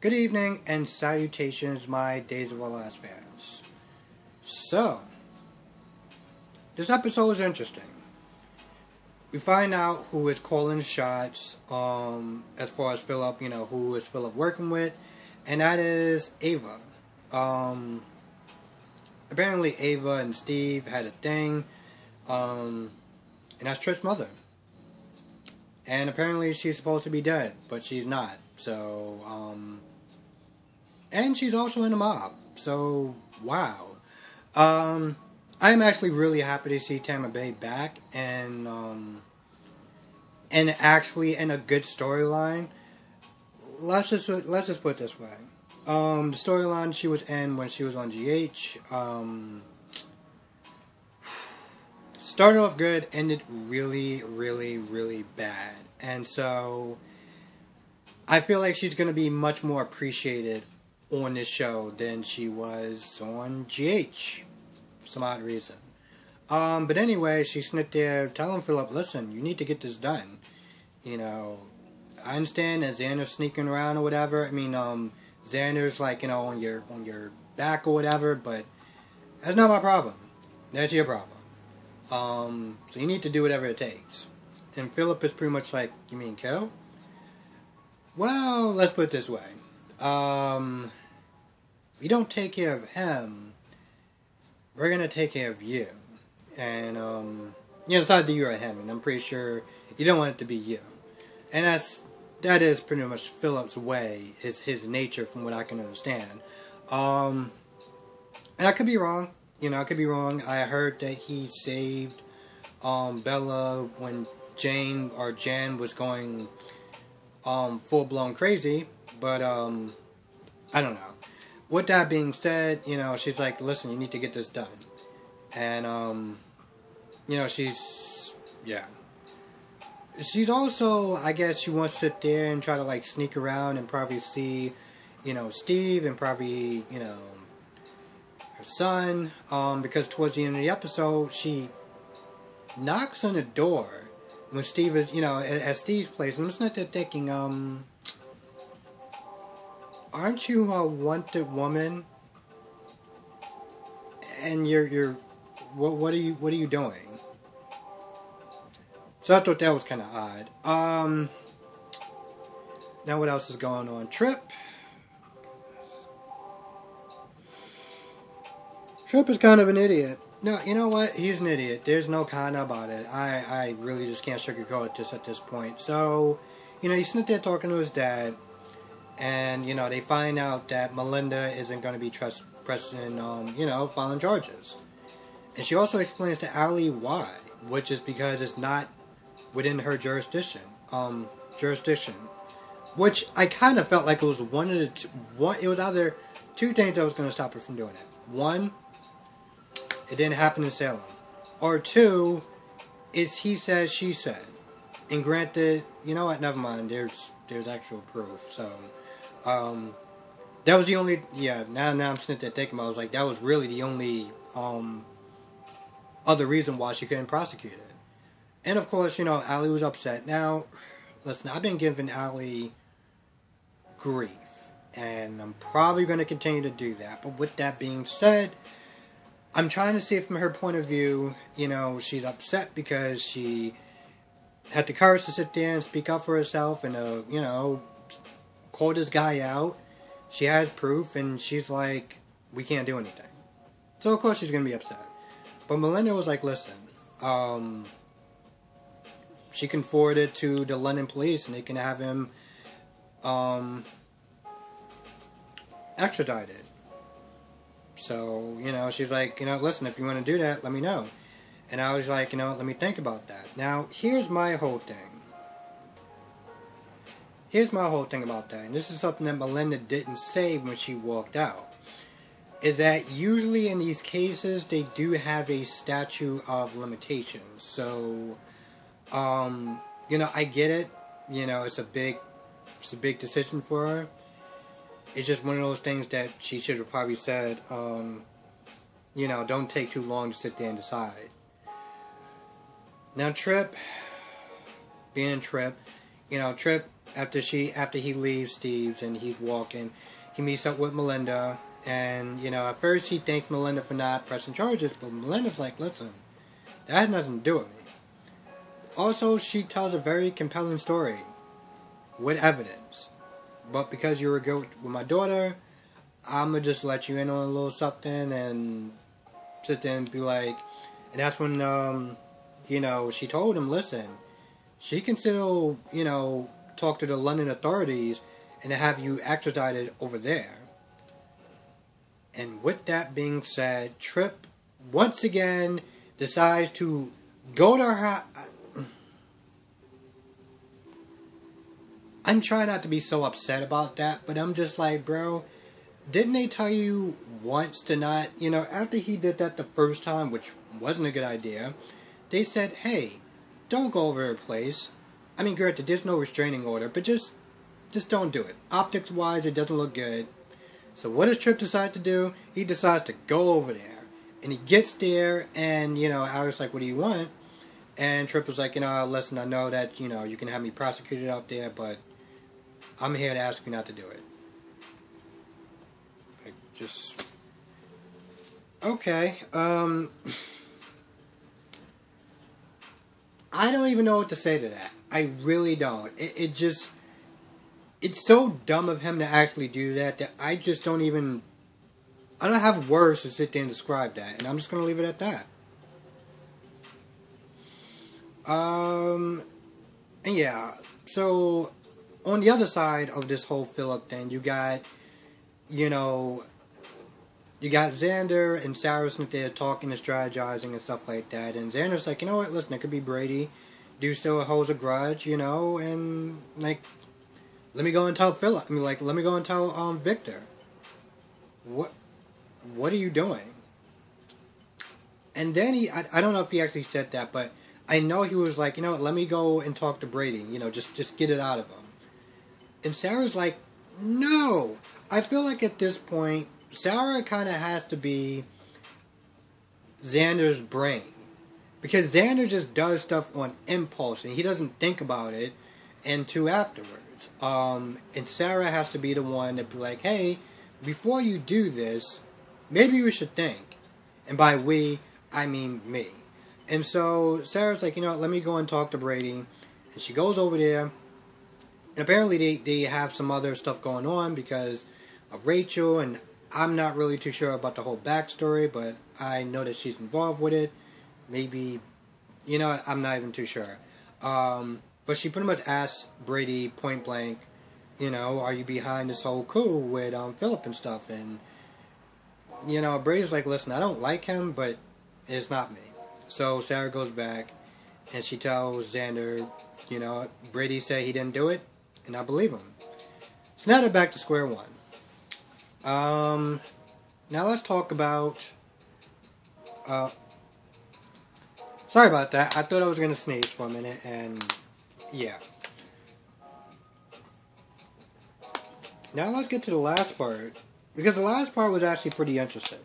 Good evening and salutations, my Days of Our Lives fans. So, this episode is interesting. We find out who is calling the shots, as far as Philip, who is Philip working with, and that is Ava. Apparently Ava and Steve had a thing, and that's Trip's mother. And apparently she's supposed to be dead, but she's not. So, and she's also in the mob. So, wow. I'm actually really happy to see Tammy Faye back, and actually in a good storyline. Let's just put it this way. The storyline she was in when she was on GH, started off good, ended really, really, really bad. And so, I feel like she's going to be much more appreciated on this show than she was on GH, for some odd reason. But anyway, she's sitting there telling Philip, listen, you need to get this done. I understand that Xander's sneaking around or whatever. I mean, Xander's like, on your back or whatever, but that's not my problem. That's your problem. So you need to do whatever it takes. And Philip is pretty much like, you mean kill? Well, let's put it this way. If you don't take care of him, we're gonna take care of you. And, it's either you or him, and I'm pretty sure you don't want it to be you. And that is pretty much Philip's way, is his nature from what I can understand. And I could be wrong. I could be wrong. I heard that he saved Bella when Jan was going full-blown crazy, but I don't know. With that being said, she's like, listen, you need to get this done. And she's also, I guess she wants to sit there and try to sneak around and probably see Steve and probably her son, because towards the end of the episode, she knocks on the door when Steve is, at Steve's place. I'm just not there thinking, aren't you a wanted woman? And what are you doing? So I thought that was kind of odd. Now what else is going on? Trip is kind of an idiot. No, you know what? He's an idiot. There's no kind about it. I really just can't sugarcoat this at this point. So, he's sitting there talking to his dad, and, they find out that Melinda isn't going to be pressing, filing charges. And she also explains to Allie why, which is because it's not within her jurisdiction. Which I kind of felt like it was it was either two things that was going to stop her from doing it. One, it didn't happen in Salem. Or two, it's he said, she said. And granted, you know what, never mind, there's actual proof. So, that was the only, now I'm sitting there thinking about it, I was like, that was really the only, other reason why she couldn't prosecute it. And of course, Allie was upset. Now, listen, I've been giving Allie grief. And I'm probably going to continue to do that. But with that being said, I'm trying to see it from her point of view. She's upset because she had the courage to sit there and speak up for herself and, call this guy out. She has proof, and she's like, we can't do anything. So, of course, she's going to be upset. But Melinda was like, listen, she can forward it to the London police, and they can have him extradited. So, she's like, listen, if you want to do that, let me know. And I was like, let me think about that. Now, here's my whole thing. Here's my whole thing about that. And this is something that Melinda didn't say when she walked out. Is that usually in these cases, they do have a statute of limitations. So, I get it. It's a big decision for her. It's just one of those things that she should have probably said, don't take too long to sit there and decide. Now, Trip, being Trip, Trip after he leaves Steve's and he's walking, he meets up with Melinda, and at first he thanks Melinda for not pressing charges, but Melinda's like, listen, that had nothing to do with me. Also, she tells a very compelling story with evidence, but because you were good with my daughter, I'm gonna just let you in on a little something and sit there and be like, and that's when she told him, listen, she can still talk to the London authorities and have you extradited over there. And with that being said, Trip once again decides to go to her. I'm trying not to be so upset about that, but I'm just like, bro, didn't they tell you once to not, after he did that the first time, which wasn't a good idea, they said, hey, don't go over her place. I mean, granted, there's no restraining order, but just don't do it. Optics-wise, it doesn't look good. So what does Trip decide to do? He decides to go over there. And he gets there, and, Alex like, what do you want? And Trip was like, listen, I know that, you can have me prosecuted out there, but I'm here to ask you not to do it. Like, just... Okay, I don't even know what to say to that. I really don't. It's so dumb of him to actually do that I just don't even... I don't have words to sit there and describe that. And I'm just going to leave it at that. And yeah. So, on the other side of this whole Philip thing, you got, you got Xander and Sarah sitting there talking and strategizing and stuff like that. And Xander's like, you know what, listen, it could be Brady. Dude still holds a grudge, and, like, let me go and tell Philip. I mean, like, let me go and tell, Victor. What are you doing? And then I don't know if he actually said that, but I know he was like, let me go and talk to Brady, just get it out of him. And Sarah's like, no! I feel like at this point, Sarah kind of has to be Xander's brain. Because Xander just does stuff on impulse, and he doesn't think about it until afterwards. And Sarah has to be the one to be like, hey, before you do this, maybe you should think. And by we, I mean me. And so Sarah's like, let me go and talk to Brady. And she goes over there. And apparently they have some other stuff going on because of Rachel. And I'm not really too sure about the whole backstory, but I know that she's involved with it. Maybe, I'm not even too sure. But she pretty much asked Brady point blank, are you behind this whole coup with Philip and stuff? And, Brady's like, listen, I don't like him, but it's not me. So Sarah goes back, and she tells Xander, Brady said he didn't do it, and I believe him. So now they're back to square one. Now let's talk about... sorry about that. I thought I was going to sneeze for a minute, and yeah. Now let's get to the last part, because the last part was actually pretty interesting.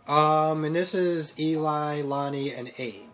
And this is Eli, Lonnie, and Abe.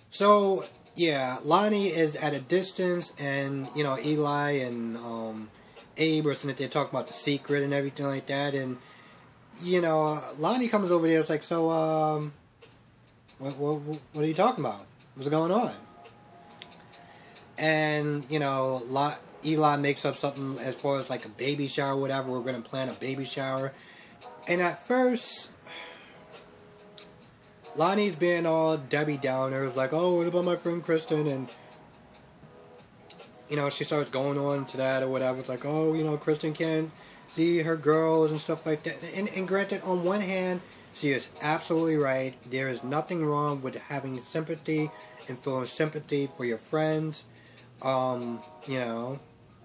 So, yeah, Lonnie is at a distance, and, Eli and Abe are sitting there talking about the secret and everything like that, and, Lonnie comes over there, it's like, so, what are you talking about? What's going on? And, Eli makes up something as far as like a baby shower or whatever. We're going to plan a baby shower. And at first, Lonnie's being all Debbie Downer. It's like, oh, what about my friend Kristen? And, she starts going on to that or whatever. It's like, oh, Kristen can't see her girls and stuff like that. And granted, on one hand, she is absolutely right. There is nothing wrong with having sympathy and feeling sympathy for your friends.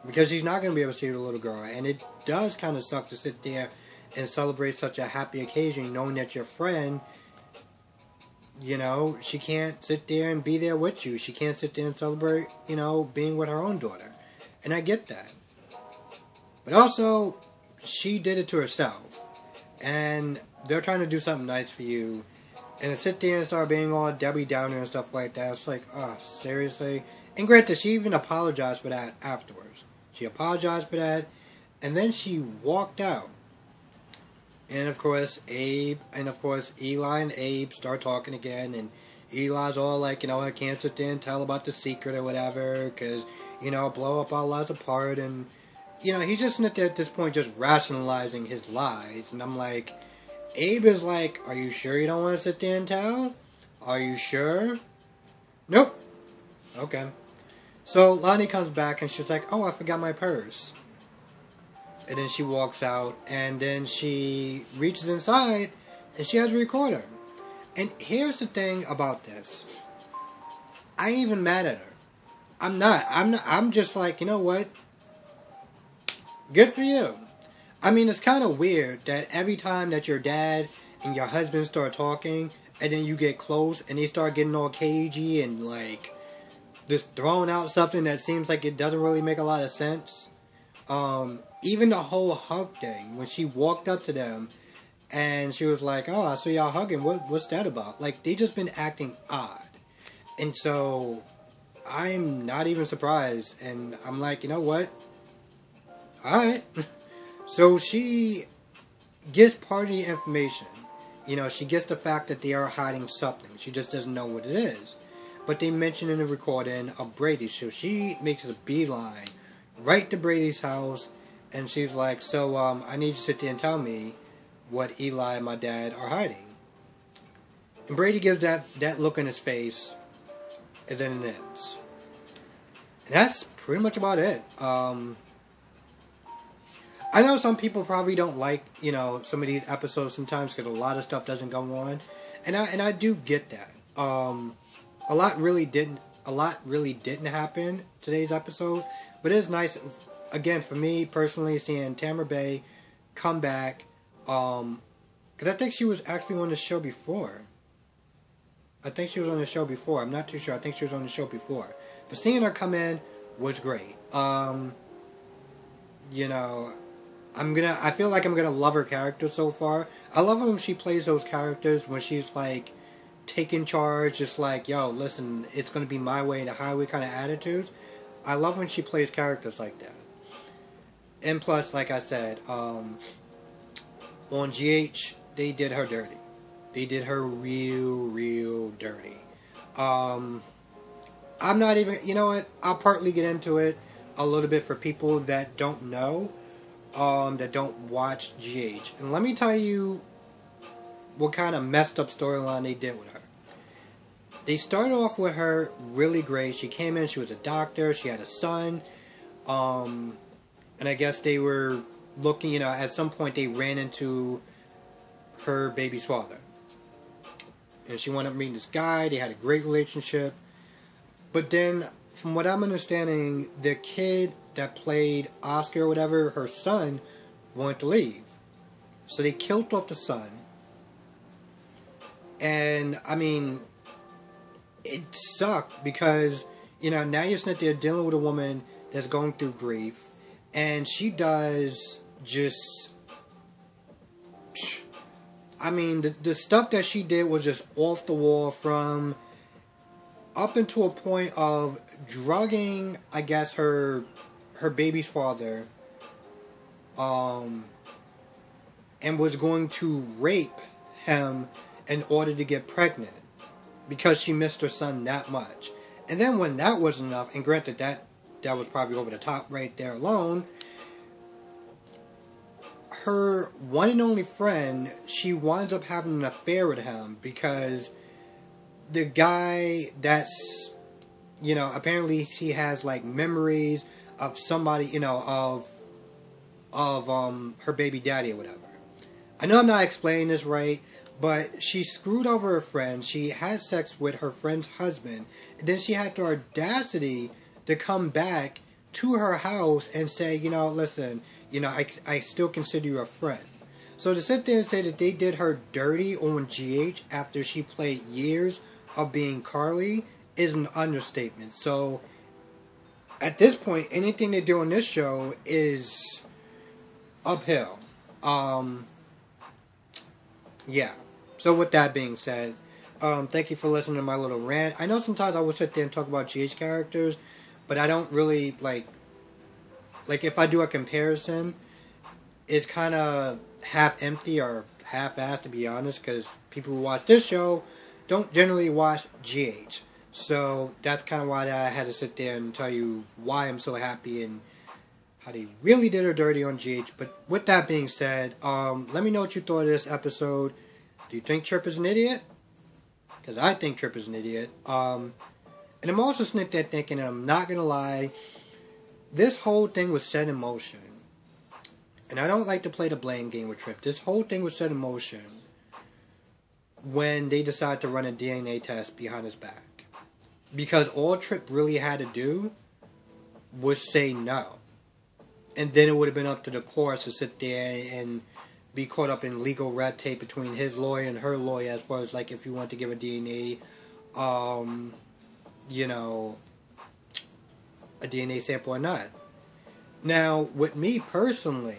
Because she's not going to be able to see the little girl. And it does kind of suck to sit there and celebrate such a happy occasion knowing that your friend, she can't sit there and be there with you. She can't sit there and celebrate, being with her own daughter. And I get that. But also, she did it to herself. And they're trying to do something nice for you. And to sit there and start being all Debbie Downer and stuff like that, it's like, oh, seriously? And granted, she even apologized for that afterwards. She apologized for that, and then she walked out. And of course, Eli and Abe start talking again, and Eli's all like, I can't sit there and tell about the secret or whatever, because, blow up our lives apart, and, he's just at this point just rationalizing his lies, and I'm like, Abe is like, are you sure you don't want to sit there and tell? Are you sure? Nope. Okay. So Lonnie comes back and she's like, oh, I forgot my purse. And then she walks out, and then she reaches inside, and she has a recorder. And here's the thing about this. I ain't even mad at her. I'm not. I'm just like, you know what? Good for you. I mean, it's kind of weird that every time that your dad and your husband start talking, and then you get close, and they start getting all cagey and, like, just throwing out something that seems like it doesn't really make a lot of sense. Even the whole hug thing, when she walked up to them, and she was like, oh, I saw y'all hugging, what's that about? Like, they just been acting odd. And so, I'm not even surprised, and I'm like, you know what? Alright. So she gets part of the information. She gets the fact that they are hiding something. She just doesn't know what it is. But they mention in the recording of Brady, so she makes a beeline right to Brady's house, and she's like, so, I need you to sit there and tell me what Eli and my dad are hiding. And Brady gives that look in his face, and then it ends. And that's pretty much about it. I know some people probably don't like, some of these episodes sometimes because a lot of stuff doesn't go on. And I do get that. A lot really didn't happen today's episode. But it is nice, again, for me personally, seeing Tamara Bay come back. Because I think she was actually on the show before. I'm not too sure. I think she was on the show before. But seeing her come in was great. I feel like I'm gonna love her character so far. I love when she plays those characters when she's like taking charge, just like, yo, listen, it's gonna be my way and the highway kind of attitudes. I love when she plays characters like that. And plus, like I said, on GH, they did her dirty. They did her real dirty. I'm not even, you know what, I'll partly get into it a little bit for people that don't know, that don't watch GH. And let me tell you what kind of messed up storyline they did with her. They started off with her really great. She came in, she was a doctor, she had a son, and I guess they were looking, at some point they ran into her baby's father. And she wound up meeting this guy, they had a great relationship. But then, from what I'm understanding, the kid that played Oscar or whatever, her son, wanted to leave. So they killed off the son. And, I mean, it sucked because, now you're sitting there dealing with a woman that's going through grief. And she does just... I mean, the stuff that she did was just off the wall, from up into a point of drugging, I guess, her baby's father, and was going to rape him in order to get pregnant because she missed her son that much. And then when that wasn't enough, and granted that was probably over the top right there alone, her one and only friend, she winds up having an affair with him because the guy that's, apparently she has like memories of somebody, of her baby daddy or whatever. I know I'm not explaining this right, but she screwed over her friend. She had sex with her friend's husband, and then she had the audacity to come back to her house and say, listen, I still consider you a friend. So to sit there and say that they did her dirty on GH after she played years of being Carly is an understatement. So at this point, anything they do on this show is uphill. Yeah. So with that being said, Thank you for listening to my little rant. I know sometimes I will sit there and talk about GH characters, but I don't really like if I do a comparison, it's kind of half empty or half-assed, to be honest, because people who watch this show don't generally watch GH. So that's kind of why I had to sit there and tell you why I'm so happy and how they really did her dirty on GH. But with that being said, let me know what you thought of this episode. Do you think Trip is an idiot? Because I think Trip is an idiot. And I'm also sitting there thinking, and I'm not going to lie, this whole thing was set in motion. And I don't like to play the blame game with Trip. This whole thing was set in motion when they decided to run a DNA test behind his back. Because all Trip really had to do was say no. And then it would have been up to the courts to sit there and be caught up in legal red tape between his lawyer and her lawyer as far as like if you want to give a DNA, a DNA sample or not. Now, with me personally,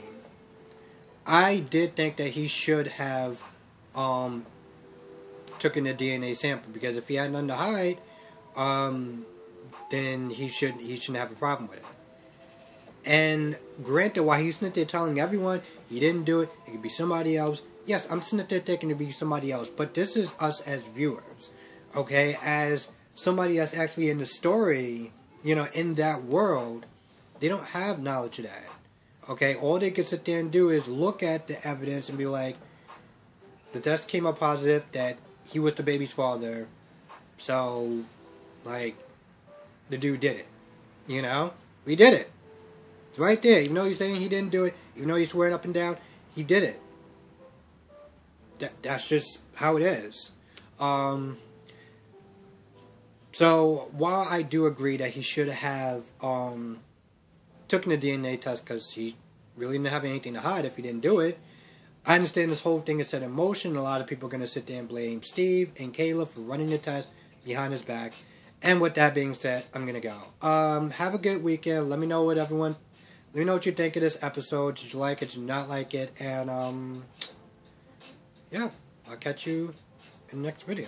I did think that he should have taken a DNA sample, because if he had nothing to hide, then he shouldn't have a problem with it. And granted, while he's sitting there telling everyone he didn't do it, it could be somebody else. Yes, I'm sitting there thinking it could be somebody else, but this is us as viewers, okay? As somebody that's actually in the story, in that world, they don't have knowledge of that, okay? All they can sit there and do is look at the evidence and be like, the test came up positive that he was the baby's father, so, like, the dude did it, We did it. It's right there. Even though he's saying he didn't do it, even though he's swearing up and down, he did it. That's just how it is. So, while I do agree that he should have taken the DNA test because he really didn't have anything to hide if he didn't do it, I understand this whole thing is set in motion. A lot of people are going to sit there and blame Steve and Kayla for running the test behind his back. And with that being said, I'm going to go. Have a good weekend. Let me know what you think of this episode. Did you like it? Did you not like it? And, yeah, I'll catch you in the next video.